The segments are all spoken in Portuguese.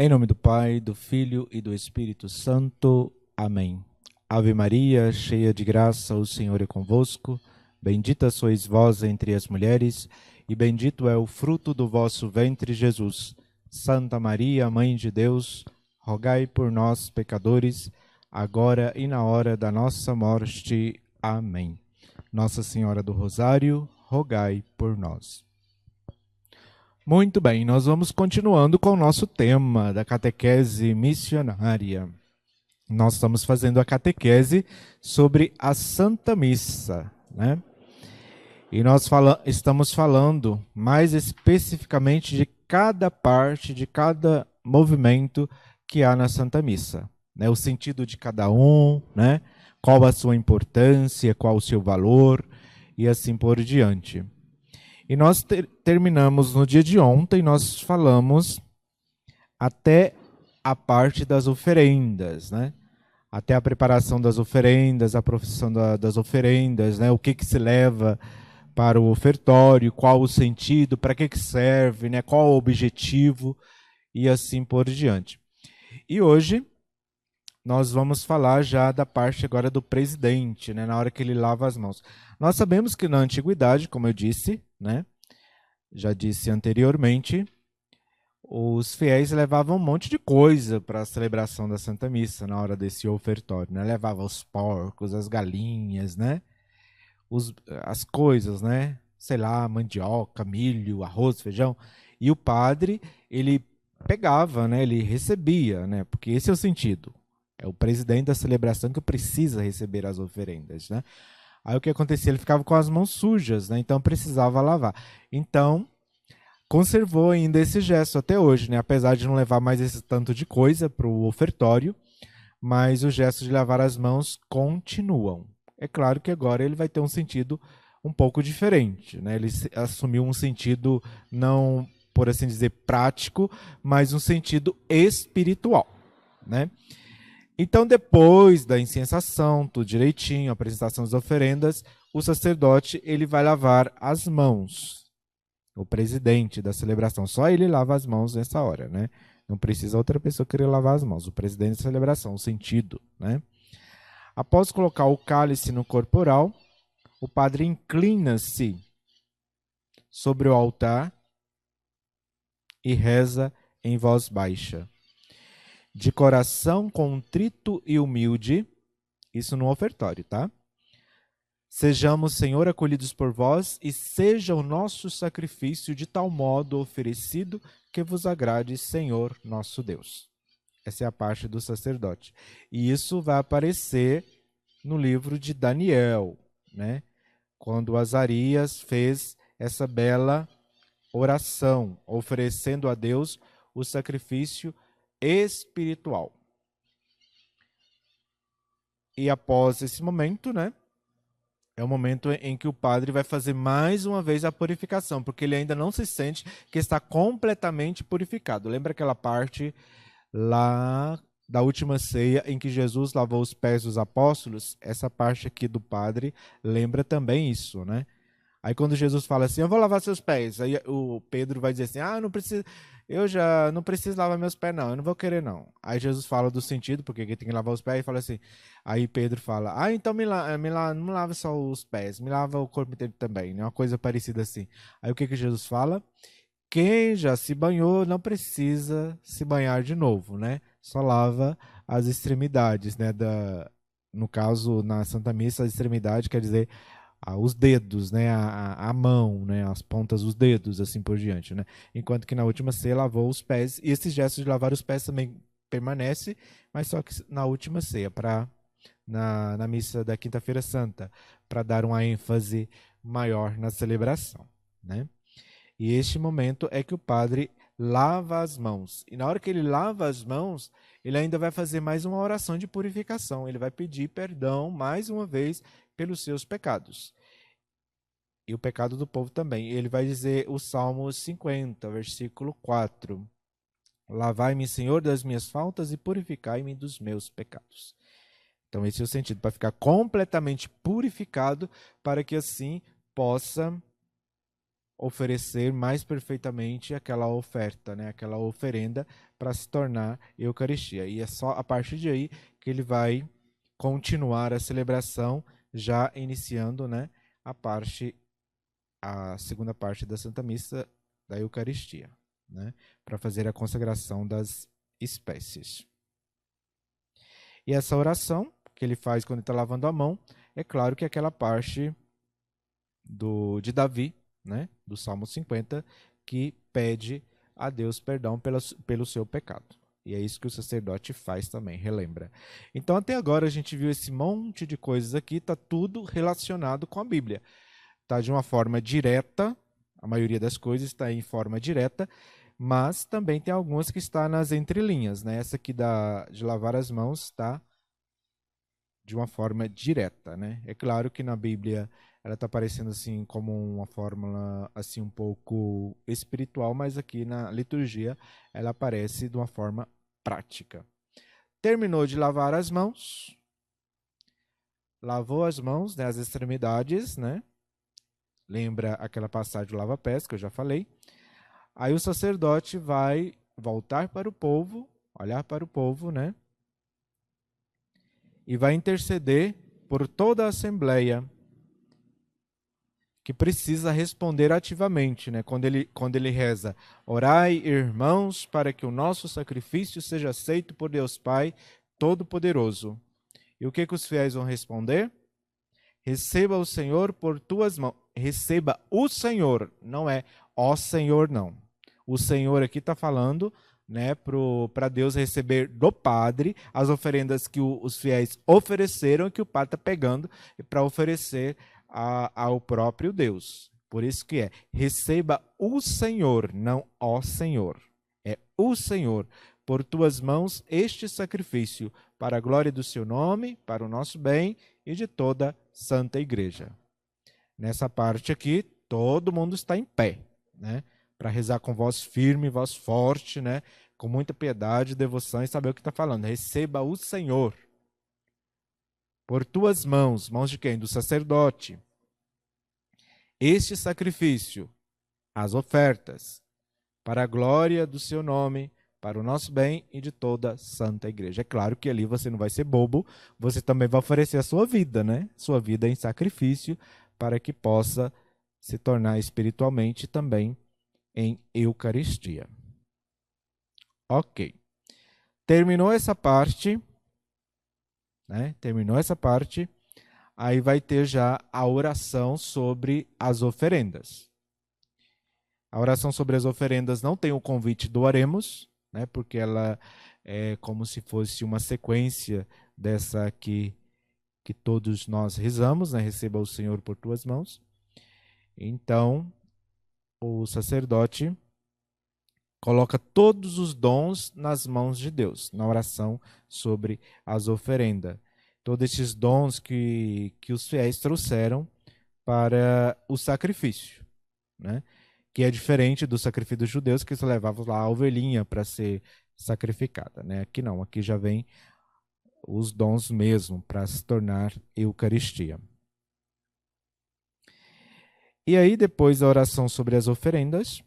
Em nome do Pai, do Filho e do Espírito Santo. Amém. Ave Maria, cheia de graça, o Senhor é convosco. Bendita sois vós entre as mulheres, e bendito é o fruto do vosso ventre, Jesus. Santa Maria, Mãe de Deus, rogai por nós, pecadores, agora e na hora da nossa morte. Amém. Nossa Senhora do Rosário, rogai por nós. Muito bem, nós vamos continuando com o nosso tema da catequese missionária. Nós estamos fazendo a catequese sobre a Santa Missa, né? E nós estamos falando mais especificamente de cada parte, de cada movimento que há na Santa Missa, né? O sentido de cada um, né? Qual a sua importância, qual o seu valor e assim por diante. E nós terminamos no dia de ontem, nós falamos até a parte das oferendas, né? Até a preparação das oferendas, a profissão das oferendas, né? O que se leva para o ofertório, qual o sentido, para que serve, né? Qual o objetivo e assim por diante. E hoje nós vamos falar já da parte agora do presidente, né? Na hora que ele lava as mãos. Nós sabemos que na antiguidade, como eu disse, né? Já disse anteriormente, os fiéis levavam um monte de coisa para a celebração da Santa Missa na hora desse ofertório, né? Levavam os porcos, as galinhas, né? As coisas, né? Sei lá, mandioca, milho, arroz, feijão. E o padre, ele pegava, né? Ele recebia, né? Porque esse é o sentido. É o presidente da celebração que precisa receber as oferendas, né? Aí o que acontecia? Ele ficava com as mãos sujas, né? Então precisava lavar. Então, conservou ainda esse gesto até hoje, né? Apesar de não levar mais esse tanto de coisa para o ofertório, mas os gestos de lavar as mãos continuam. É claro que agora ele vai ter um sentido um pouco diferente, né? Ele assumiu um sentido não, por assim dizer, prático, mas um sentido espiritual, né? Então, depois da incensação, tudo direitinho, a apresentação das oferendas, o sacerdote ele vai lavar as mãos. O presidente da celebração, só ele lava as mãos nessa hora, né? Não precisa outra pessoa querer lavar as mãos. O presidente da celebração, o sentido, né? Após colocar o cálice no corporal, o padre inclina-se sobre o altar e reza em voz baixa. De coração contrito e humilde, isso no ofertório, tá? Sejamos, Senhor, acolhidos por vós, e seja o nosso sacrifício de tal modo oferecido que vos agrade, Senhor, nosso Deus. Essa é a parte do sacerdote. E isso vai aparecer no livro de Daniel, né? Quando Azarias fez essa bela oração, oferecendo a Deus o sacrifício espiritual. E após esse momento, né? É o momento em que o padre vai fazer mais uma vez a purificação, porque ele ainda não se sente que está completamente purificado. Lembra aquela parte lá da última ceia em que Jesus lavou os pés dos apóstolos? Essa parte aqui do padre lembra também isso, né? Aí quando Jesus fala assim, eu vou lavar seus pés, aí o Pedro vai dizer assim, não preciso, eu já não preciso lavar meus pés não, eu não vou querer não. Aí Jesus fala do sentido, porque ele tem que lavar os pés, e fala assim, aí Pedro fala, então não lava só os pés, me lava o corpo inteiro também, né? Uma coisa parecida assim. Aí o que Jesus fala? Quem já se banhou não precisa se banhar de novo, né? Só lava as extremidades, né? No caso, na Santa Missa, a extremidade quer dizer os dedos, né, a mão, né, as pontas dos dedos, assim por diante, né? Enquanto que na última ceia lavou os pés, e esse gesto de lavar os pés também permanece, mas só que na última ceia, na missa da Quinta-feira Santa, para dar uma ênfase maior na celebração, né? E este momento é que o padre lava as mãos. E na hora que ele lava as mãos, ele ainda vai fazer mais uma oração de purificação. Ele vai pedir perdão mais uma vez pelos seus pecados. E o pecado do povo também. Ele vai dizer o Salmo 50, versículo 4. Lavai-me, Senhor, das minhas faltas e purificai-me dos meus pecados. Então esse é o sentido, para ficar completamente purificado, para que assim possa oferecer mais perfeitamente aquela oferta, né, aquela oferenda para se tornar Eucaristia. E é só a partir de aí que ele vai continuar a celebração, já iniciando, né, a segunda parte da Santa Missa da Eucaristia, né, para fazer a consagração das espécies. E essa oração que ele faz quando está lavando a mão, é claro que é aquela parte de Davi, né, do Salmo 50, que pede a Deus perdão pelo seu pecado. E é isso que o sacerdote faz também, relembra. Então, até agora, a gente viu esse monte de coisas aqui, está tudo relacionado com a Bíblia. Está de uma forma direta, a maioria das coisas está em forma direta, mas também tem algumas que estão nas entrelinhas, né? Essa aqui de lavar as mãos está de uma forma direta, né? É claro que na Bíblia ela está aparecendo assim como uma fórmula assim um pouco espiritual, mas aqui na liturgia ela aparece de uma forma prática. Terminou de lavar as mãos, lavou as mãos, né, as extremidades, né? Lembra aquela passagem do lava-pés que eu já falei? Aí o sacerdote vai voltar para o povo, olhar para o povo, né? E vai interceder por toda a Assembleia, que precisa responder ativamente, né? Quando ele reza, orai, irmãos, para que o nosso sacrifício seja aceito por Deus Pai Todo-Poderoso. E o que os fiéis vão responder? Receba o Senhor por tuas mãos. Receba o Senhor, não é ó Senhor, não. O Senhor aqui está falando, né, para Deus receber do Padre as oferendas que os fiéis ofereceram, que o Padre está pegando para oferecer ao próprio Deus. Por isso que receba o Senhor, não ó Senhor. É o Senhor, por tuas mãos este sacrifício, para a glória do seu nome, para o nosso bem e de toda a Santa Igreja. Nessa parte aqui, todo mundo está em pé, né? Para rezar com voz firme, voz forte, né? Com muita piedade, devoção e saber o que está falando. Receba o Senhor. Por tuas mãos, mãos de quem? Do sacerdote. Este sacrifício, as ofertas, para a glória do seu nome, para o nosso bem e de toda a Santa Igreja. É claro que ali você não vai ser bobo, você também vai oferecer a sua vida, né? Sua vida em sacrifício, para que possa se tornar espiritualmente também em Eucaristia. Ok. Terminou essa parte, né? Terminou essa parte, aí vai ter já a oração sobre as oferendas. A oração sobre as oferendas não tem o convite do Oremos, né? Porque ela é como se fosse uma sequência dessa aqui que todos nós rezamos, né? Receba o Senhor por tuas mãos. Então, o sacerdote coloca todos os dons nas mãos de Deus, na oração sobre as oferendas. Todos esses dons que os fiéis trouxeram para o sacrifício, né? Que é diferente do sacrifício dos judeus, que eles levavam lá a ovelhinha para ser sacrificada, né? Aqui não, aqui já vem os dons mesmo para se tornar Eucaristia. E aí, depois da oração sobre as oferendas,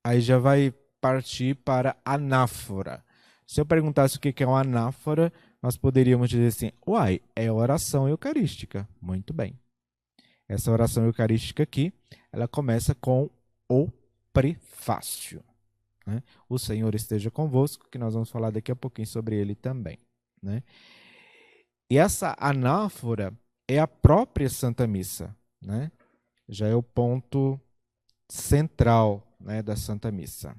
aí já vai partir para a anáfora. Se eu perguntasse o que é uma anáfora, nós poderíamos dizer assim, uai, é oração eucarística. Muito bem. Essa oração eucarística aqui, ela começa com o prefácio, né? O Senhor esteja convosco, que nós vamos falar daqui a pouquinho sobre ele também, né? E essa anáfora é a própria Santa Missa, né? Já é o ponto central, né, da Santa Missa.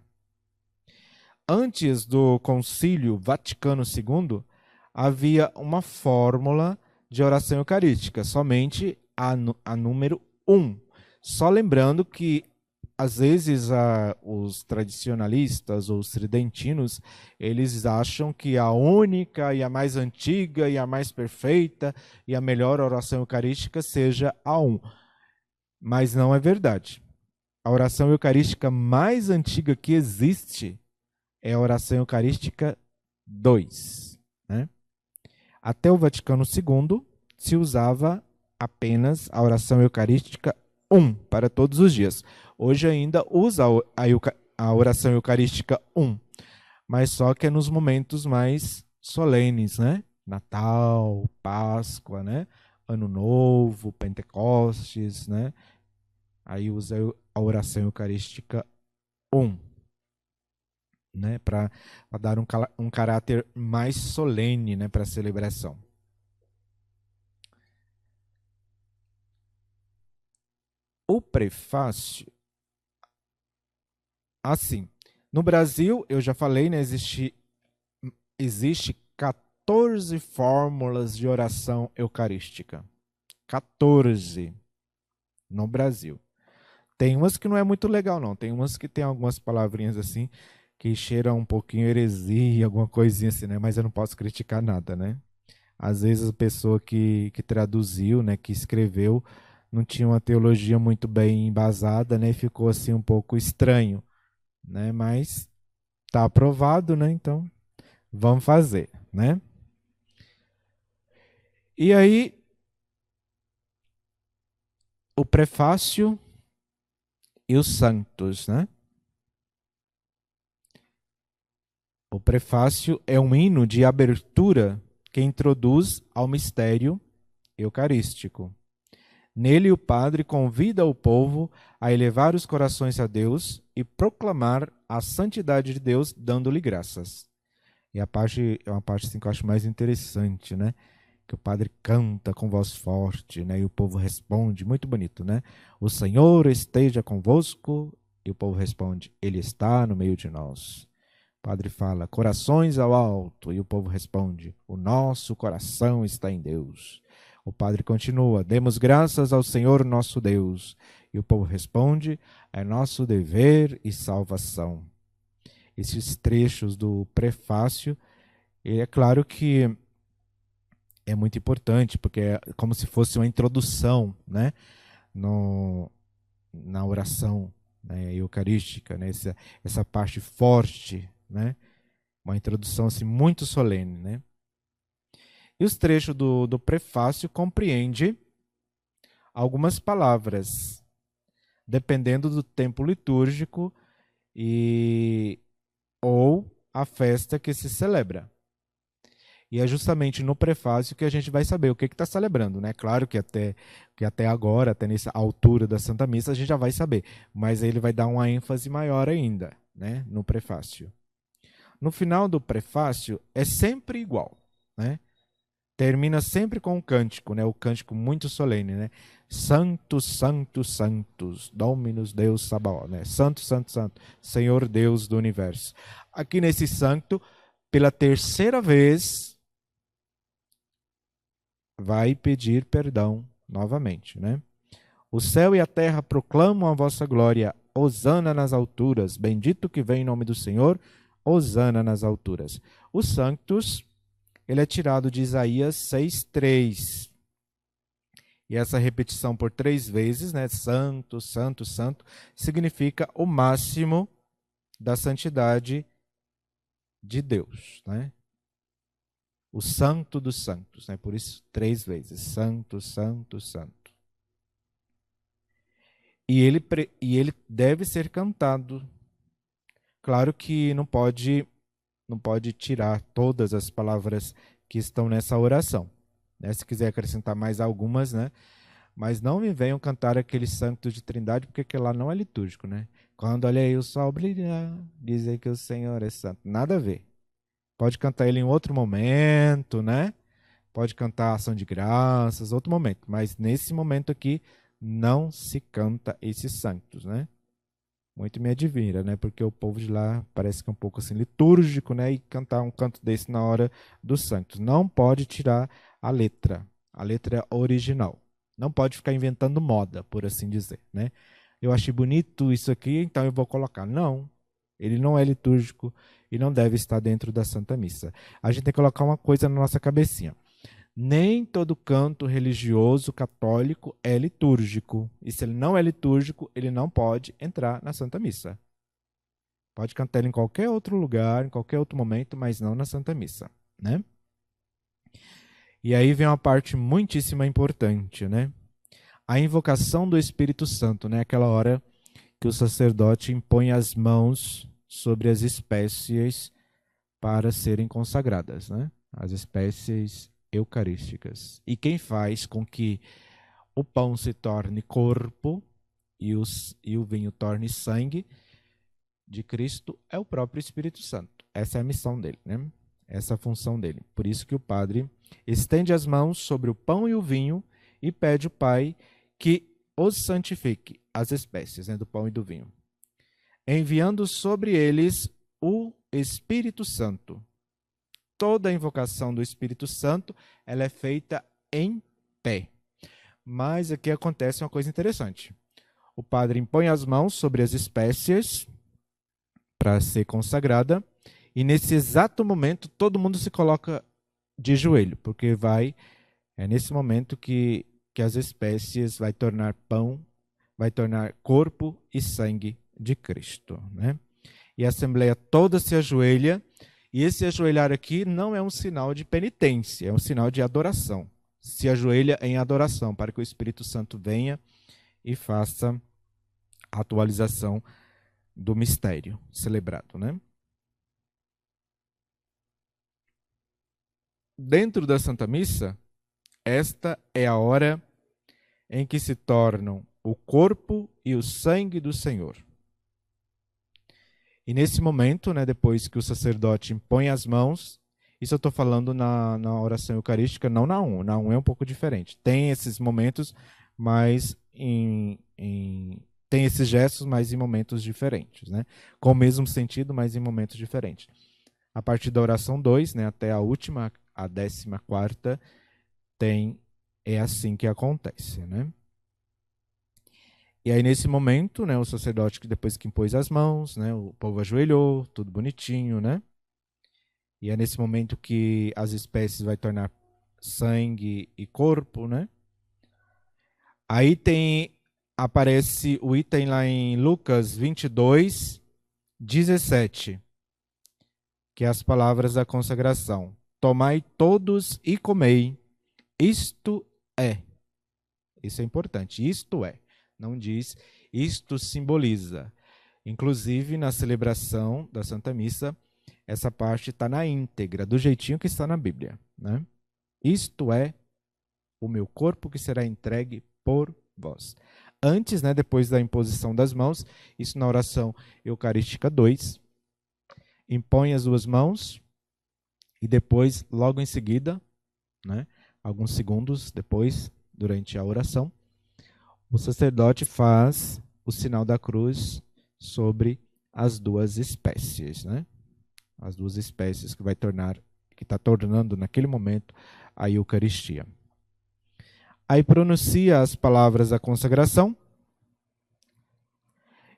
Antes do Concílio Vaticano II, havia uma fórmula de oração eucarística, somente a número 1. Só lembrando que, às vezes, os tradicionalistas ou os tridentinos, eles acham que a única e a mais antiga e a mais perfeita e a melhor oração eucarística seja a 1. Mas não é verdade. A oração eucarística mais antiga que existe é a oração eucarística 2. Né? Até o Vaticano II se usava apenas a oração eucarística para todos os dias. Hoje ainda usa a oração eucarística mas só que é nos momentos mais solenes, né? Natal, Páscoa, né? Ano Novo, Pentecostes, né? Aí usa a oração eucarística 1, né? Para dar um caráter mais solene, né? Para a celebração. O prefácio, assim, no Brasil, eu já falei, né? Existe 14 fórmulas de oração eucarística. 14 no Brasil. Tem umas que não é muito legal, não. Tem umas que tem algumas palavrinhas assim que cheiram um pouquinho heresia, alguma coisinha assim, né? Mas eu não posso criticar nada, né? Às vezes a pessoa que traduziu, né, que escreveu, não tinha uma teologia muito bem embasada, né? E ficou assim um pouco estranho, né? Mas tá aprovado, né? Então vamos fazer, né? E aí o prefácio e os santos, né? O prefácio é um hino de abertura que introduz ao mistério eucarístico. Nele, o padre convida o povo a elevar os corações a Deus e proclamar a santidade de Deus, dando-lhe graças. E a parte é uma parte assim, que eu acho mais interessante, né? Que o padre canta com voz forte, né? E o povo responde, muito bonito, né? O Senhor esteja convosco, e o povo responde, Ele está no meio de nós. O padre fala, corações ao alto, e o povo responde, o nosso coração está em Deus. O padre continua, demos graças ao Senhor nosso Deus. E o povo responde, é nosso dever e salvação. Esses trechos do prefácio, é claro que é muito importante, porque é como se fosse uma introdução, né, na oração, né, eucarística, né, essa parte forte, né, uma introdução assim, muito solene. Né. E os trechos do prefácio compreende algumas palavras, dependendo do tempo litúrgico ou a festa que se celebra. E é justamente no prefácio que a gente vai saber o que está celebrando, né? Claro que até agora, até nessa altura da Santa Missa, a gente já vai saber, mas ele vai dar uma ênfase maior ainda, né? No prefácio. No final do prefácio é sempre igual, né? Termina sempre com um cântico, né? O cântico muito solene, né? Santos, santos, santos, Dominus Deus Sabaoth, né? Santo, santo, santo, Senhor Deus do universo. Aqui nesse santo, pela terceira vez, vai pedir perdão novamente, né? O céu e a terra proclamam a vossa glória. Hosana nas alturas. Bendito que vem em nome do Senhor. Hosana nas alturas. Os santos, ele é tirado de Isaías 6:3. E essa repetição por 3 vezes, né? Santo, santo, santo, significa o máximo da santidade de Deus, né? O santo dos santos, né? Por isso 3 vezes, santo, santo, santo. E ele deve ser cantado. Claro que não pode tirar todas as palavras que estão nessa oração, né? Se quiser acrescentar mais algumas, né? Mas não me venham cantar aquele santo de Trindade, porque aquele lá não é litúrgico, né? Quando olhei o sol brilhar, dizer que o Senhor é santo. Nada a ver. Pode cantar ele em outro momento, né? Pode cantar ação de graças, outro momento. Mas nesse momento aqui, não se canta esses santos, né? Muito me admira, né? Porque o povo de lá parece que é um pouco assim litúrgico, né? E cantar um canto desse na hora dos santos. Não pode tirar a letra original. Não pode ficar inventando moda, por assim dizer, né? Eu achei bonito isso aqui, então eu vou colocar. Não, ele não é litúrgico e não deve estar dentro da Santa Missa. A gente tem que colocar uma coisa na nossa cabecinha. Nem todo canto religioso católico é litúrgico. E se ele não é litúrgico, ele não pode entrar na Santa Missa. Pode cantar ele em qualquer outro lugar, em qualquer outro momento, mas não na Santa Missa, né? E aí vem uma parte muitíssimo importante, né? a invocação do Espírito Santo, né? Aquela hora que o sacerdote impõe as mãos sobre as espécies para serem consagradas, né? As espécies eucarísticas. E quem faz com que o pão se torne corpo e o vinho torne sangue de Cristo é o próprio Espírito Santo. Essa é a missão dele, né? Essa é a função dele. Por isso que o padre estende as mãos sobre o pão e o vinho e pede ao Pai que os santifique, as espécies, né, do pão e do vinho, enviando sobre eles o Espírito Santo. Toda a invocação do Espírito Santo ela é feita em pé. Mas aqui acontece uma coisa interessante. O padre impõe as mãos sobre as espécies para ser consagrada, e nesse exato momento todo mundo se coloca de joelho, porque é nesse momento que as espécies vai tornar pão, vai tornar corpo e sangue de Cristo, né? E a assembleia toda se ajoelha, e esse ajoelhar aqui não é um sinal de penitência, é um sinal de adoração. Se ajoelha em adoração, para que o Espírito Santo venha e faça a atualização do mistério celebrado, né? Dentro da Santa Missa, esta é a hora em que se tornam o corpo e o sangue do Senhor. E nesse momento, né, depois que o sacerdote impõe as mãos, isso eu estou falando na oração eucarística, não na 1. Na 1 é um pouco diferente. Tem esses momentos, mas tem esses gestos, mas em momentos diferentes, né? Com o mesmo sentido, mas em momentos diferentes. A partir da oração 2, né, até a última, a 14ª, é assim que acontece, né? E aí, nesse momento, né, o sacerdote, depois que impôs as mãos, né, o povo ajoelhou, tudo bonitinho, né? E é nesse momento que as espécies vai tornar sangue e corpo, né? Aí aparece o item lá em Lucas 22, 17, que é as palavras da consagração. Tomai todos e comei, isto é. Isso é importante, isto é. Não diz, isto simboliza. Inclusive, na celebração da Santa Missa, essa parte está na íntegra, do jeitinho que está na Bíblia, né? Isto é o meu corpo que será entregue por vós. Antes, né, depois da imposição das mãos, isso na oração Eucarística 2, impõe as duas mãos e depois, logo em seguida, né, alguns segundos depois, durante a oração, o sacerdote faz o sinal da cruz sobre as duas espécies, né? As duas espécies que está tornando naquele momento a Eucaristia. Aí pronuncia as palavras da consagração.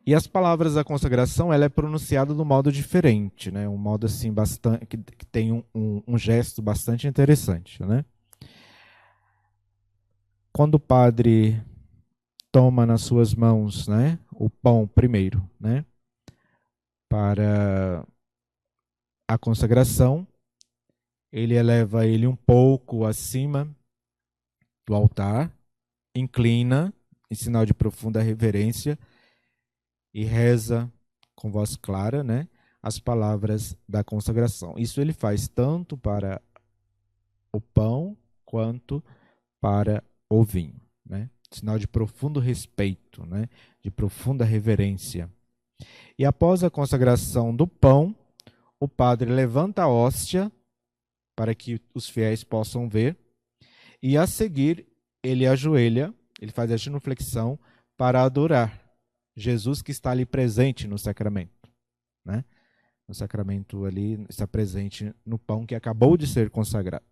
E as palavras da consagração ela é pronunciada de um modo diferente, né? Um modo assim bastante que tem um gesto bastante interessante, né? Quando o padre toma nas suas mãos, né, o pão primeiro, né, para a consagração, ele eleva ele um pouco acima do altar, inclina em sinal de profunda reverência e reza com voz clara, né, as palavras da consagração. Isso ele faz tanto para o pão quanto para o vinho, né? Sinal de profundo respeito, né? De profunda reverência. E após a consagração do pão, o padre levanta a hóstia para que os fiéis possam ver, e a seguir ele ajoelha, ele faz a genuflexão para adorar Jesus que está ali presente no sacramento, né? No sacramento ali está presente no pão que acabou de ser consagrado.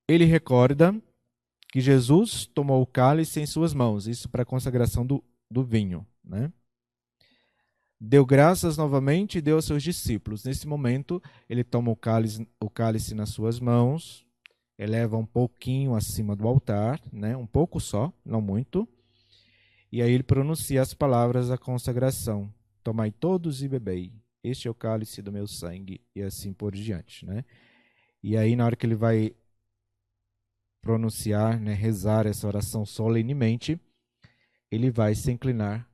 Ele recorda que Jesus tomou o cálice em suas mãos, isso para a consagração do vinho, né? Deu graças novamente e deu aos seus discípulos. Nesse momento, ele toma o cálice nas suas mãos, eleva um pouquinho acima do altar, né? Um pouco só, não muito, e aí ele pronuncia as palavras da consagração. Tomai todos e bebei, este é o cálice do meu sangue, e assim por diante, né? E aí, na hora que ele vai pronunciar, né, rezar essa oração solenemente, ele vai se inclinar,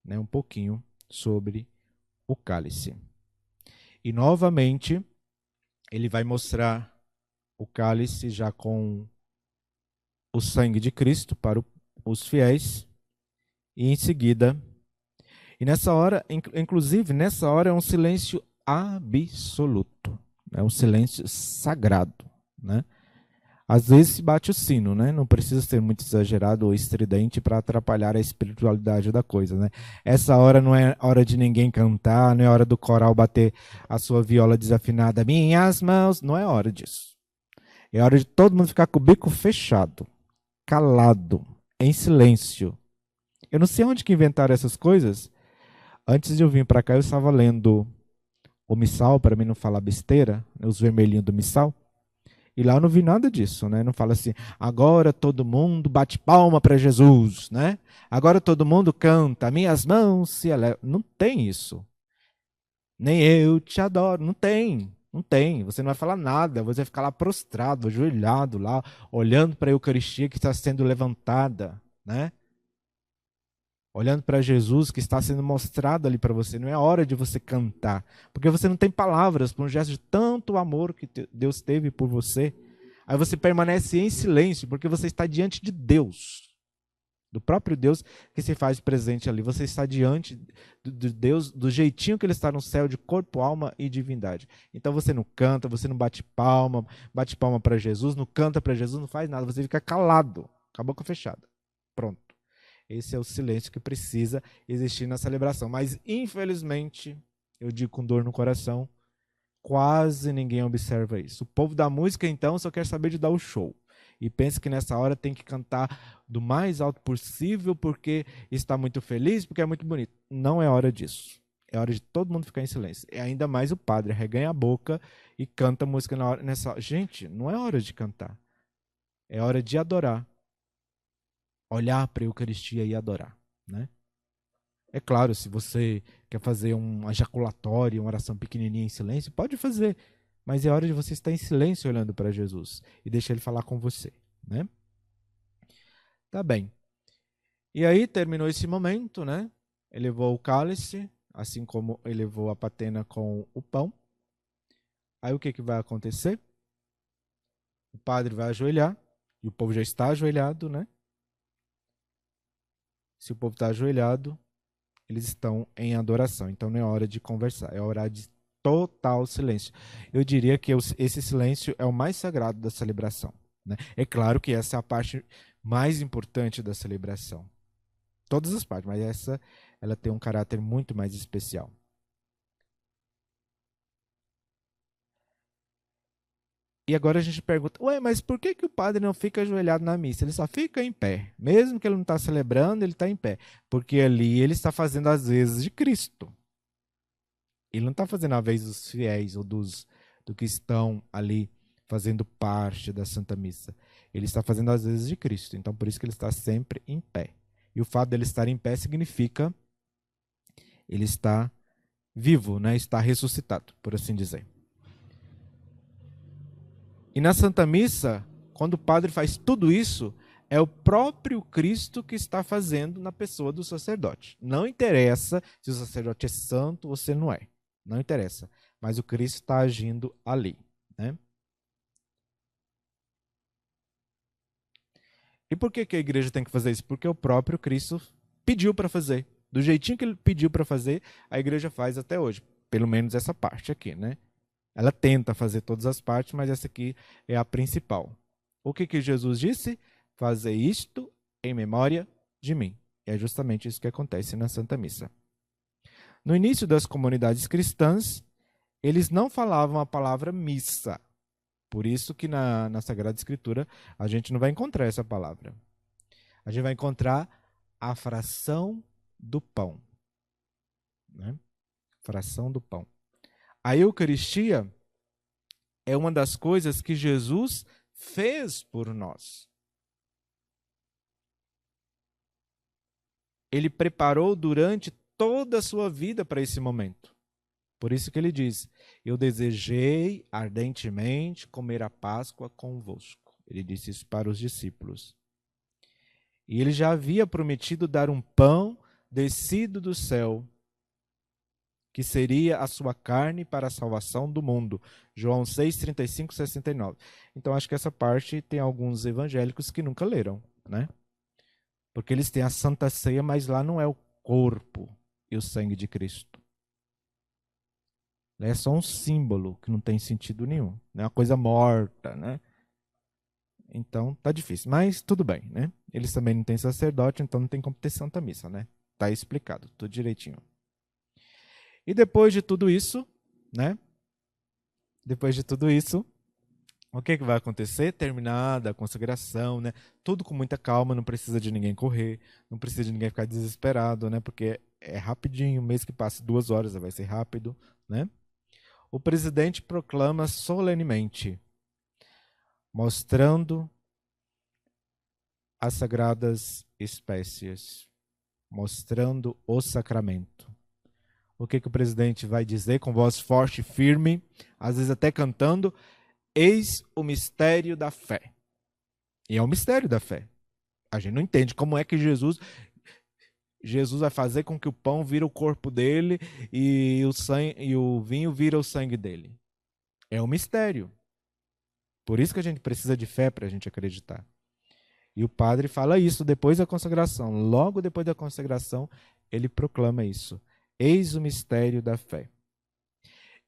né, um pouquinho sobre o cálice. E novamente, ele vai mostrar o cálice já com o sangue de Cristo para os fiéis, e em seguida, e nessa hora, inclusive nessa hora é um silêncio absoluto, é um silêncio sagrado, né? Às vezes se bate o sino, né? Não precisa ser muito exagerado ou estridente para atrapalhar a espiritualidade da coisa, né? Essa hora não é hora de ninguém cantar, não é hora do coral bater a sua viola desafinada, minhas mãos, não é hora disso. É hora de todo mundo ficar com o bico fechado, calado, em silêncio. Eu não sei onde que inventaram essas coisas. Antes de eu vir para cá, eu estava lendo o missal, para mim não falar besteira, os vermelhinhos do missal. E lá eu não vi nada disso, né? Não fala assim, agora todo mundo bate palma para Jesus, né? Agora todo mundo canta, minhas mãos se elevam. Não tem isso. Nem eu te adoro. Não tem. Não tem. Você não vai falar nada. Você vai ficar lá prostrado, ajoelhado lá, olhando para a Eucaristia que está sendo levantada, né? Olhando para Jesus que está sendo mostrado ali para você. Não é hora de você cantar, porque você não tem palavras para um gesto de tanto amor que Deus teve por você. Aí você permanece em silêncio, porque você está diante de Deus, do próprio Deus que se faz presente ali. Você está diante de Deus, do jeitinho que Ele está no céu, de corpo, alma e divindade. Então você não canta, você não bate palma para Jesus, não canta para Jesus, não faz nada. Você fica calado, com a boca fechada. Pronto. Esse é o silêncio que precisa existir na celebração. Mas, infelizmente, eu digo com dor no coração, quase ninguém observa isso. O povo da música, então, só quer saber de dar o show. E pensa que nessa hora tem que cantar do mais alto possível porque está muito feliz, porque é muito bonito. Não é hora disso. É hora de todo mundo ficar em silêncio. E ainda mais o padre arreganha a boca e canta a música na hora. Gente, não é hora de cantar. É hora de adorar. Olhar para a Eucaristia e adorar, né? É claro, se você quer fazer um ejaculatório, uma oração pequenininha em silêncio, pode fazer, mas é hora de você estar em silêncio olhando para Jesus e deixar Ele falar com você, né? Tá bem. E aí terminou esse momento, né? Elevou o cálice, assim como elevou a patena com o pão. Aí o que vai acontecer? O padre vai ajoelhar, e o povo já está ajoelhado, né? Se o povo está ajoelhado, eles estão em adoração. Então não é hora de conversar, é hora de total silêncio. Eu diria que esse silêncio é o mais sagrado da celebração, né? É claro que essa é a parte mais importante da celebração. Todas as partes, mas essa ela tem um caráter muito mais especial. E agora a gente pergunta, ué, mas por que o padre não fica ajoelhado na missa? Ele só fica em pé. Mesmo que ele não está celebrando, ele está em pé. Porque ali ele está fazendo as vezes de Cristo. Ele não está fazendo a vez dos fiéis ou do que estão ali fazendo parte da Santa Missa. Ele está fazendo as vezes de Cristo. Então, por isso que ele está sempre em pé. E o fato dele estar em pé significa ele está vivo, né? Está ressuscitado, por assim dizer. E na Santa Missa, quando o padre faz tudo isso, é o próprio Cristo que está fazendo na pessoa do sacerdote. Não interessa se o sacerdote é santo ou se não é. Não interessa. Mas o Cristo está agindo ali, né? E por que a igreja tem que fazer isso? Porque o próprio Cristo pediu para fazer. Do jeitinho que ele pediu para fazer, a igreja faz até hoje. Pelo menos essa parte aqui, né? Ela tenta fazer todas as partes, mas essa aqui é a principal. O que Jesus disse? Fazer isto em memória de mim. E é justamente isso que acontece na Santa Missa. No início das comunidades cristãs, eles não falavam a palavra missa. Por isso que na Sagrada Escritura a gente não vai encontrar essa palavra. A gente vai encontrar a fração do pão. Né? Fração do pão. A Eucaristia é uma das coisas que Jesus fez por nós. Ele preparou durante toda a sua vida para esse momento. Por isso que ele diz, eu desejei ardentemente comer a Páscoa convosco. Ele disse isso para os discípulos. E ele já havia prometido dar um pão descido do céu, que seria a sua carne para a salvação do mundo. João 6, 35, 69. Então, acho que essa parte tem alguns evangélicos que nunca leram, né? Porque eles têm a Santa Ceia, mas lá não é o corpo e o sangue de Cristo. É só um símbolo que não tem sentido nenhum. É uma coisa morta, né? Então, tá difícil. Mas tudo bem, né? Eles também não têm sacerdote, então não tem como ter Santa Missa, né? Tá explicado, tudo direitinho. E depois de tudo isso, né? Depois de tudo isso, o que vai acontecer? Terminada a consagração, né? Tudo com muita calma, não precisa de ninguém correr, não precisa de ninguém ficar desesperado, né? Porque é rapidinho, mês que passa 2 horas, vai ser rápido, né? O presidente proclama solenemente, mostrando as sagradas espécies, mostrando o sacramento. O que o presidente vai dizer com voz forte e firme, às vezes até cantando? Eis o mistério da fé. E é o mistério da fé. A gente não entende como é que Jesus vai fazer com que o pão vira o corpo dele e o vinho vira o sangue dele. É um mistério. Por isso que a gente precisa de fé para a gente acreditar. E o padre fala isso depois da consagração. Logo depois da consagração, ele proclama isso. Eis o mistério da fé.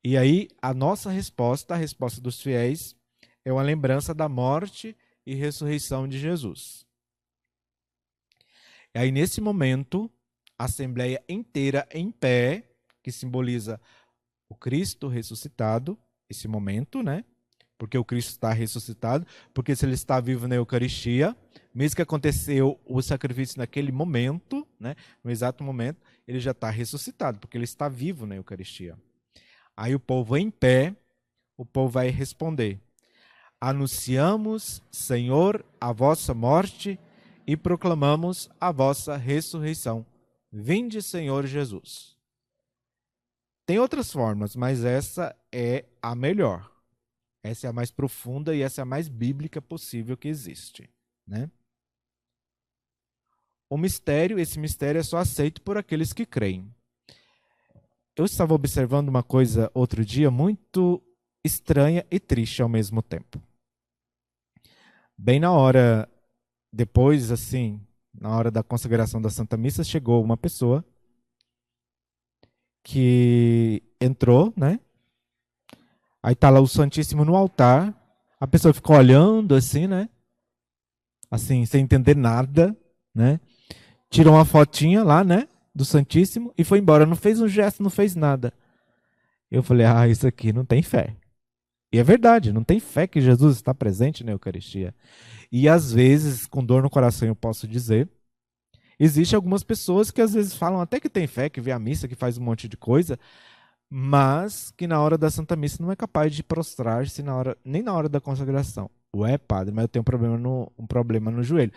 E aí, a nossa resposta, a resposta dos fiéis, é uma lembrança da morte e ressurreição de Jesus. E aí, nesse momento, a Assembleia inteira em pé, que simboliza o Cristo ressuscitado, esse momento, né? Porque o Cristo está ressuscitado, porque se ele está vivo na Eucaristia, mesmo que aconteceu o sacrifício naquele momento, né? No exato momento, ele já está ressuscitado, porque ele está vivo na Eucaristia. Aí o povo em pé, o povo vai responder: anunciamos, Senhor, a vossa morte e proclamamos a vossa ressurreição. Vinde, Senhor Jesus. Tem outras formas, mas essa é a melhor. Essa é a mais profunda e essa é a mais bíblica possível que existe, né? Esse mistério é só aceito por aqueles que creem. Eu estava observando uma coisa outro dia muito estranha e triste ao mesmo tempo. Bem na hora, depois, assim, na hora da consagração da Santa Missa, chegou uma pessoa que entrou, né? Aí tá lá o Santíssimo no altar, a pessoa ficou olhando assim, né? Assim, sem entender nada, né? Tirou uma fotinha lá, né? Do Santíssimo e foi embora. Não fez um gesto, não fez nada. Eu falei, isso aqui não tem fé. E é verdade, não tem fé que Jesus está presente na Eucaristia. E às vezes, com dor no coração, eu posso dizer, existem algumas pessoas que às vezes falam até que tem fé, que vê a missa, que faz um monte de coisa, mas que na hora da Santa Missa não é capaz de prostrar-se nem na hora da consagração. Ué, padre, mas eu tenho um problema no joelho.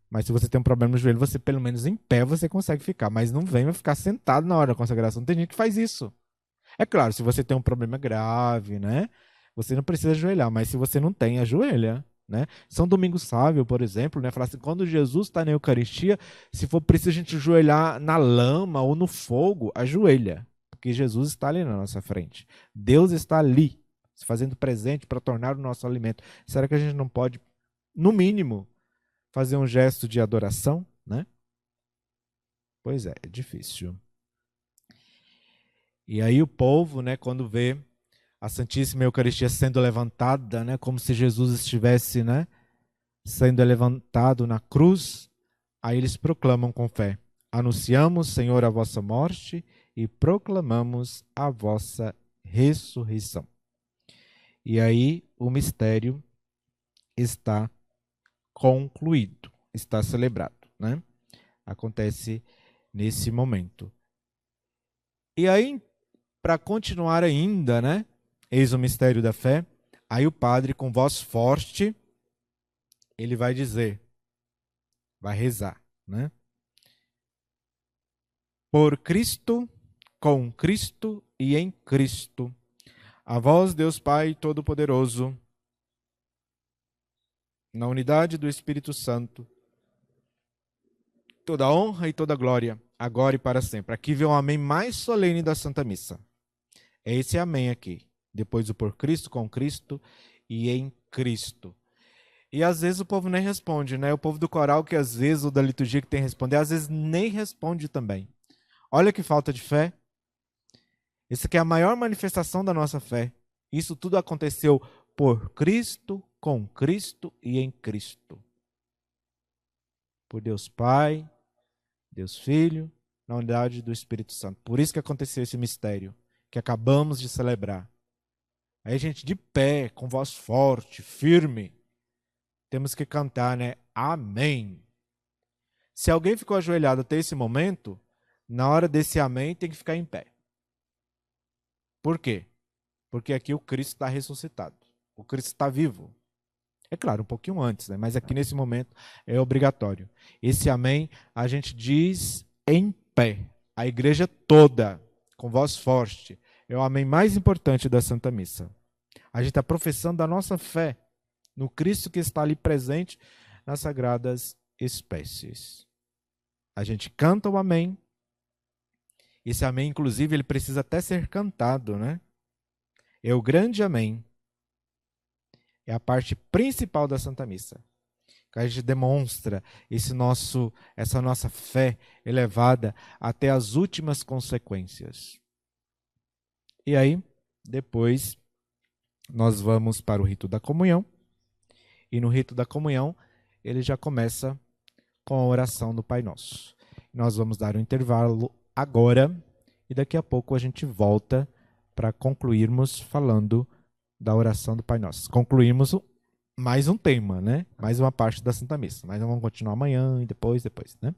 Mas se você tem um problema no joelho, você pelo menos em pé você consegue ficar. Mas não venha ficar sentado na hora da consagração. Tem gente que faz isso. É claro, se você tem um problema grave, né? Você não precisa ajoelhar. Mas se você não tem, ajoelha. Né? São Domingos Sávio, por exemplo, né? Fala assim, quando Jesus está na Eucaristia, se for preciso a gente ajoelhar na lama ou no fogo, ajoelha. Porque Jesus está ali na nossa frente. Deus está ali, se fazendo presente para tornar o nosso alimento. Será que a gente não pode, no mínimo, fazer um gesto de adoração, né? Pois é difícil. E aí o povo, né, quando vê a Santíssima Eucaristia sendo levantada, né, como se Jesus estivesse, né, sendo levantado na cruz, aí eles proclamam com fé: anunciamos, Senhor, a vossa morte e proclamamos a vossa ressurreição. E aí o mistério está concluído, está celebrado, né? Acontece nesse momento. E aí, para continuar ainda, né? Eis o mistério da fé. Aí o padre, com voz forte, ele vai dizer, vai rezar, né? Por Cristo, com Cristo e em Cristo. A vós, Deus Pai Todo-Poderoso, na unidade do Espírito Santo, toda honra e toda glória, agora e para sempre. Aqui vem o amém mais solene da Santa Missa. É esse amém aqui. Depois o por Cristo, com Cristo e em Cristo. E às vezes o povo nem responde, né? O povo do coral que às vezes, ou da liturgia que tem que responder, às vezes nem responde também. Olha que falta de fé. Isso aqui é a maior manifestação da nossa fé. Isso tudo aconteceu por Cristo, com Cristo e em Cristo. Por Deus Pai, Deus Filho, na unidade do Espírito Santo. Por isso que aconteceu esse mistério que acabamos de celebrar. Aí, gente, de pé, com voz forte, firme, temos que cantar, né? Amém. Se alguém ficou ajoelhado até esse momento, na hora desse amém tem que ficar em pé. Por quê? Porque aqui o Cristo está ressuscitado. O Cristo está vivo. É claro, um pouquinho antes, né? Mas aqui nesse momento é obrigatório. Esse amém a gente diz em pé. A igreja toda, com voz forte. É o amém mais importante da Santa Missa. A gente está professando a nossa fé no Cristo que está ali presente nas sagradas espécies. A gente canta o amém. Esse amém, inclusive, ele precisa até ser cantado, né? É o grande amém. É a parte principal da Santa Missa. Que a gente demonstra essa nossa fé elevada até as últimas consequências. E aí, depois, nós vamos para o rito da comunhão. E no rito da comunhão, ele já começa com a oração do Pai Nosso. Nós vamos dar um intervalo agora e daqui a pouco a gente volta para concluirmos falando da oração do Pai Nosso. Concluímos mais um tema, né? Mais uma parte da Santa Missa. Mas vamos continuar amanhã e depois, né?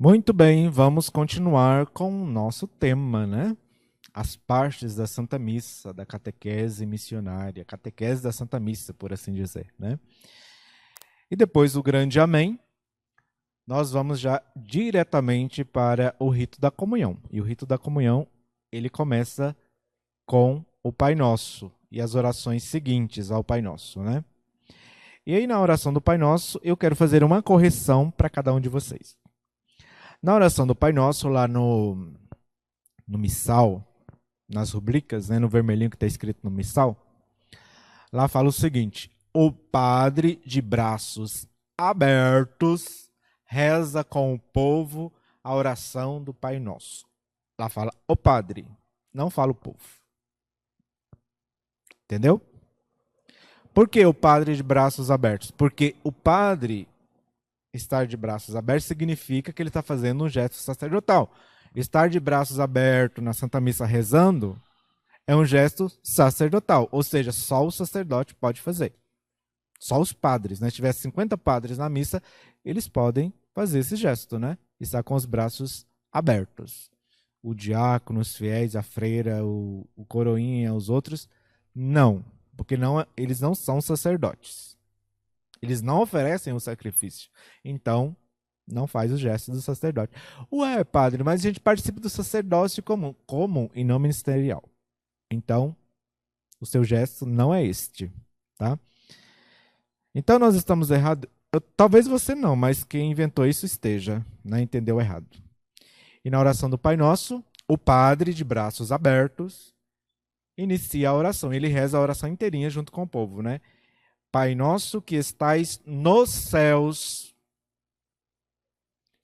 Muito bem, vamos continuar com o nosso tema, né? As partes da Santa Missa, da catequese missionária, catequese da Santa Missa, por assim dizer, né? E depois do grande amém, nós vamos já diretamente para o rito da comunhão. E o rito da comunhão, ele começa com o Pai Nosso e as orações seguintes ao Pai Nosso, né? E aí na oração do Pai Nosso, eu quero fazer uma correção para cada um de vocês. Na oração do Pai Nosso, lá no missal, nas rubricas, né, no vermelhinho que está escrito no missal, lá fala o seguinte: o padre de braços abertos reza com o povo a oração do Pai Nosso. Lá fala o padre, não fala o povo. Entendeu? Por que o padre de braços abertos? Porque o padre estar de braços abertos significa que ele está fazendo um gesto sacerdotal. Estar de braços abertos na Santa Missa rezando é um gesto sacerdotal, ou seja, só o sacerdote pode fazer. Só os padres, né? Se tiver 50 padres na missa, eles podem fazer esse gesto, né? Estar com os braços abertos. O diácono, os fiéis, a freira, o coroinha, os outros, não, porque eles não são sacerdotes. Eles não oferecem o sacrifício. Então, não faz o gesto do sacerdote. Ué, padre, mas a gente participa do sacerdócio comum e não ministerial. Então, o seu gesto não é este, tá? Então, nós estamos errados. Talvez você não, mas quem inventou isso esteja, né? Entendeu errado. E na oração do Pai Nosso, o padre, de braços abertos, inicia a oração. Ele reza a oração inteirinha junto com o povo, né? Pai nosso que estais nos céus,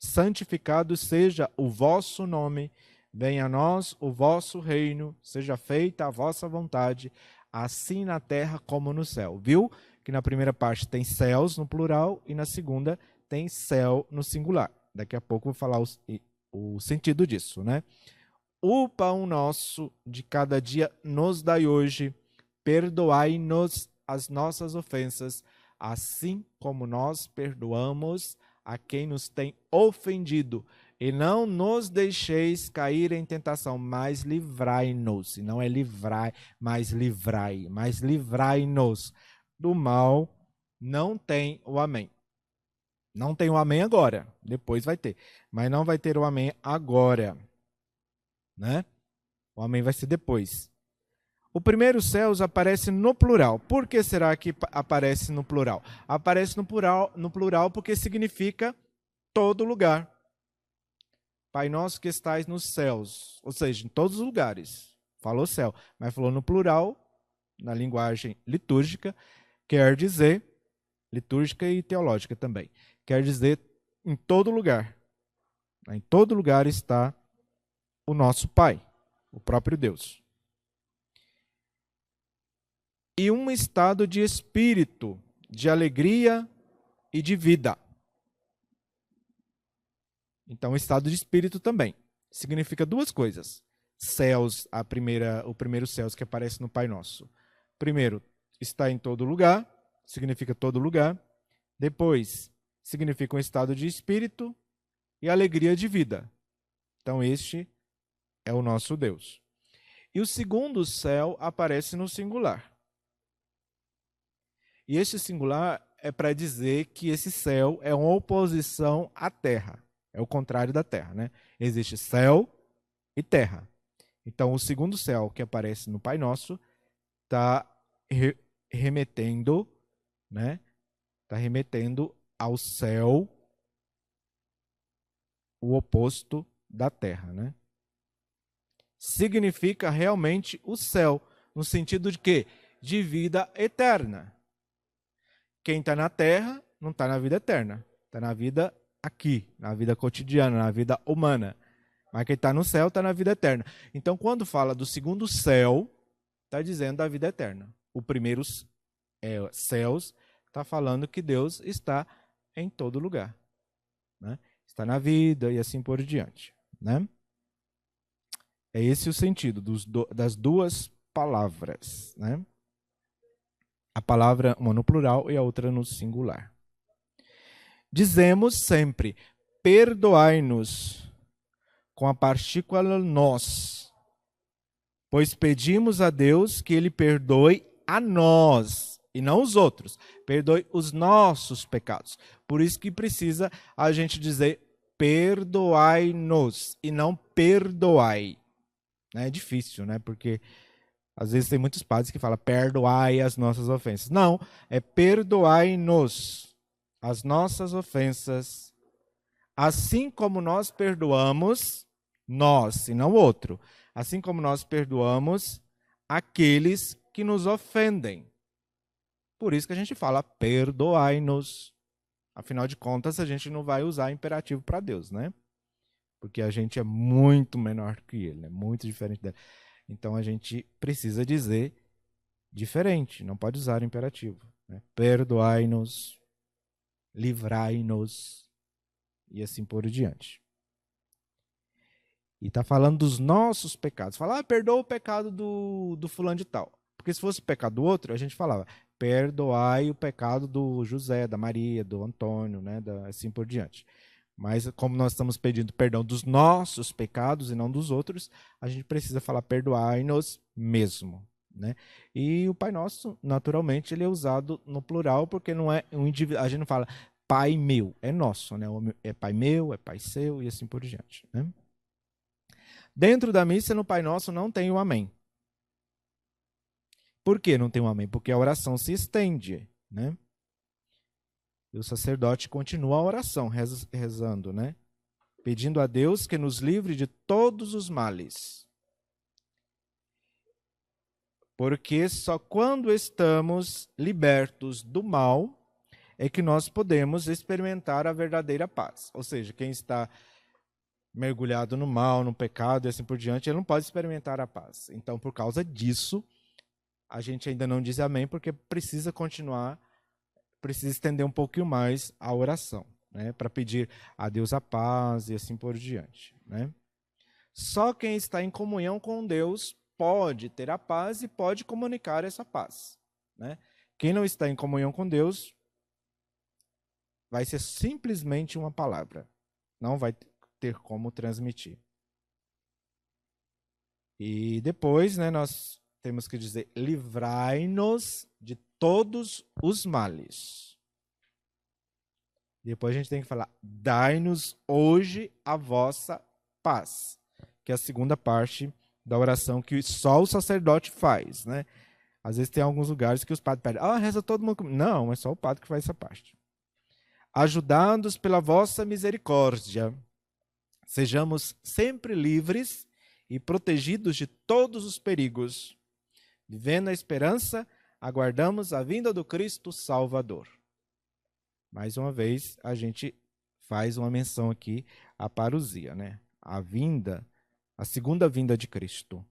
santificado seja o vosso nome, venha a nós o vosso reino, seja feita a vossa vontade, assim na terra como no céu. Viu que na primeira parte tem céus no plural e na segunda tem céu no singular. Daqui a pouco eu vou falar o sentido disso, né? O pão nosso de cada dia nos dai hoje, perdoai-nos as nossas ofensas, assim como nós perdoamos a quem nos tem ofendido. E não nos deixeis cair em tentação, mas livrai-nos. E não é livrai, mas livrai-nos do mal, não tem o amém. Não tem o amém agora, depois vai ter. Mas não vai ter o amém agora, né? O amém vai ser depois. O primeiro céus aparece no plural. Por que será que aparece no plural? Aparece no plural porque significa todo lugar. Pai nosso que estais nos céus, ou seja, em todos os lugares. Falou céu, mas falou no plural, na linguagem litúrgica, quer dizer, litúrgica e teológica também, quer dizer em todo lugar. Em todo lugar está o nosso Pai, o próprio Deus. E um estado de espírito, de alegria e de vida. Então, estado de espírito também significa duas coisas. Céus, o primeiro céus que aparece no Pai Nosso. Primeiro, está em todo lugar, significa todo lugar. Depois, significa um estado de espírito e alegria de vida. Então, este é o nosso Deus. E o segundo céu aparece no singular. E este singular é para dizer que esse céu é uma oposição à terra. É o contrário da terra, né? Existe céu e terra. Então, o segundo céu que aparece no Pai Nosso está remetendo, né? Está remetendo ao céu, o oposto da terra, né? Significa realmente o céu, no sentido de quê? De vida eterna. Quem está na terra não está na vida eterna, está na vida aqui, na vida cotidiana, na vida humana. Mas quem está no céu está na vida eterna. Então, quando fala do segundo céu, está dizendo da vida eterna. O primeiro céus está falando que Deus está em todo lugar, né? Está na vida e assim por diante, né? É esse o sentido das duas palavras, né? A palavra uma no plural e a outra no singular. Dizemos sempre, perdoai-nos, com a partícula nós, pois pedimos a Deus que Ele perdoe a nós, e não os outros, perdoe os nossos pecados. Por isso que precisa a gente dizer perdoai-nos, e não perdoai. É difícil, né? Porque às vezes tem muitos padres que falam perdoai as nossas ofensas. Não, é perdoai-nos as nossas ofensas, assim como nós perdoamos, nós, e não o outro, assim como nós perdoamos aqueles que nos ofendem. Por isso que a gente fala perdoai-nos. Afinal de contas, a gente não vai usar imperativo para Deus, né? Porque a gente é muito menor que ele, né? Muito diferente dele. Então a gente precisa dizer diferente, não pode usar imperativo, né? Perdoai-nos, livrai-nos e assim por diante. E está falando dos nossos pecados. Fala, perdoa o pecado do fulano de tal. Porque se fosse o pecado do outro, a gente falava, perdoai o pecado do José, da Maria, do Antônio, né? Assim por diante. Mas como nós estamos pedindo perdão dos nossos pecados e não dos outros, a gente precisa falar perdoai-nos mesmo, né? E o Pai Nosso, naturalmente, ele é usado no plural porque não é um indivíduo. A gente não fala Pai meu, é nosso, né? É Pai meu, é Pai seu e assim por diante, né? Dentro da missa, no Pai Nosso, não tem o amém. Por que não tem o amém? Porque a oração se estende, né? E o sacerdote continua a oração, rezando, né? Pedindo a Deus que nos livre de todos os males. Porque só quando estamos libertos do mal é que nós podemos experimentar a verdadeira paz. Ou seja, quem está mergulhado no mal, no pecado e assim por diante, ele não pode experimentar a paz. Então, por causa disso, a gente ainda não diz amém, porque precisa continuar, precisa estender um pouquinho mais a oração, né, para pedir a Deus a paz e assim por diante, né? Só quem está em comunhão com Deus pode ter a paz e pode comunicar essa paz, né? Quem não está em comunhão com Deus vai ser simplesmente uma palavra, não vai ter como transmitir. E depois, né, nós temos que dizer livrai-nos de todos os males. Depois a gente tem que falar, dai-nos hoje a vossa paz, que é a segunda parte da oração que só o sacerdote faz, né? Às vezes tem alguns lugares que os padres pedem, reza todo mundo. Não, é só o padre que faz essa parte. Ajudados pela vossa misericórdia, sejamos sempre livres e protegidos de todos os perigos. Vivendo a esperança, aguardamos a vinda do Cristo Salvador. Mais uma vez, a gente faz uma menção aqui à parousia, né? A segunda vinda de Cristo.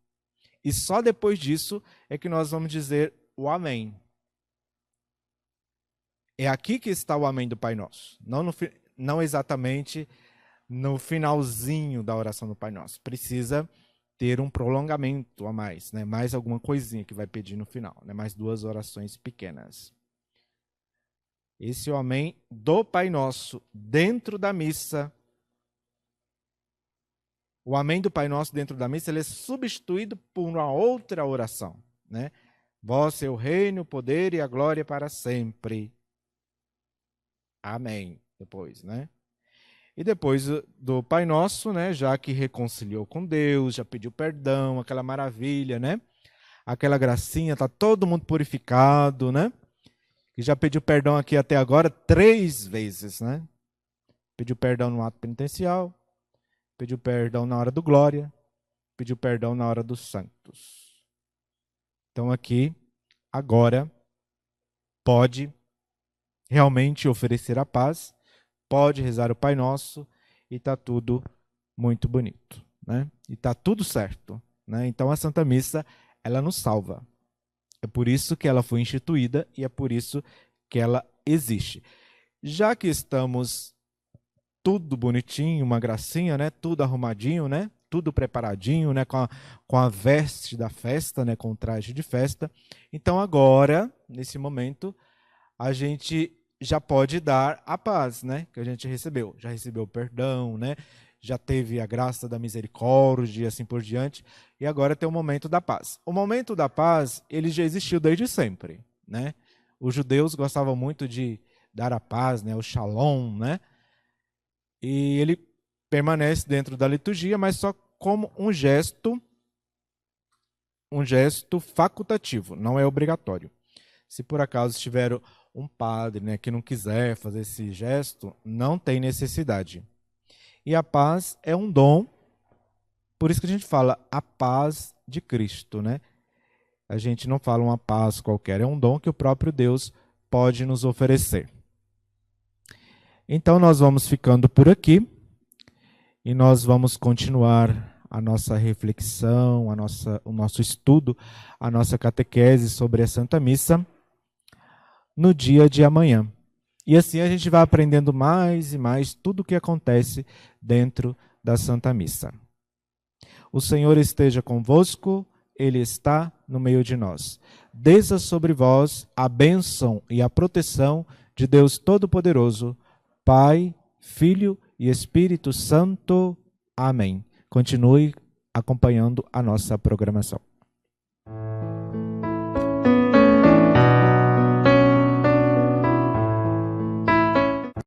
E só depois disso é que nós vamos dizer o amém. É aqui que está o amém do Pai Nosso. Não exatamente no finalzinho da oração do Pai Nosso. Precisa ter um prolongamento a mais, né? Mais alguma coisinha que vai pedir no final, né? Mais 2 orações pequenas. Esse é o amém do Pai Nosso dentro da missa. O amém do Pai Nosso dentro da missa ele é substituído por uma outra oração, né? Vós é o reino, o poder e a glória para sempre. Amém. Depois, né? E depois do Pai Nosso, né? Já que reconciliou com Deus, já pediu perdão, aquela maravilha, né? Aquela gracinha, tá todo mundo purificado, né? Que já pediu perdão aqui até agora 3 vezes, né? Pediu perdão no ato penitencial, pediu perdão na hora do glória, pediu perdão na hora dos santos. Então aqui, agora, pode realmente oferecer a paz, pode rezar o Pai Nosso e está tudo muito bonito, né? E está tudo certo, né? Então a Santa Missa, ela nos salva. É por isso que ela foi instituída e é por isso que ela existe. Já que estamos tudo bonitinho, uma gracinha, né? Tudo arrumadinho, né? Tudo preparadinho, né? Com a veste da festa, né? Com o traje de festa. Então agora, nesse momento, a gente já pode dar a paz, né? Que a gente recebeu. Já recebeu o perdão, né? Já teve a graça da misericórdia e assim por diante. E agora tem o momento da paz. O momento da paz, ele já existiu desde sempre, né? Os judeus gostavam muito de dar a paz, né? O shalom, né? E ele permanece dentro da liturgia, mas só como um gesto facultativo, não é obrigatório. Se por acaso tiver um padre, né, que não quiser fazer esse gesto, não tem necessidade. E a paz é um dom, por isso que a gente fala a paz de Cristo, né? A gente não fala uma paz qualquer, é um dom que o próprio Deus pode nos oferecer. Então nós vamos ficando por aqui e nós vamos continuar a nossa reflexão, o nosso estudo, a nossa catequese sobre a Santa Missa no dia de amanhã. E assim a gente vai aprendendo mais e mais tudo o que acontece dentro da Santa Missa. O Senhor esteja convosco, Ele está no meio de nós. Desça sobre vós a bênção e a proteção de Deus Todo-Poderoso, Pai, Filho e Espírito Santo. Amém. Continue acompanhando a nossa programação.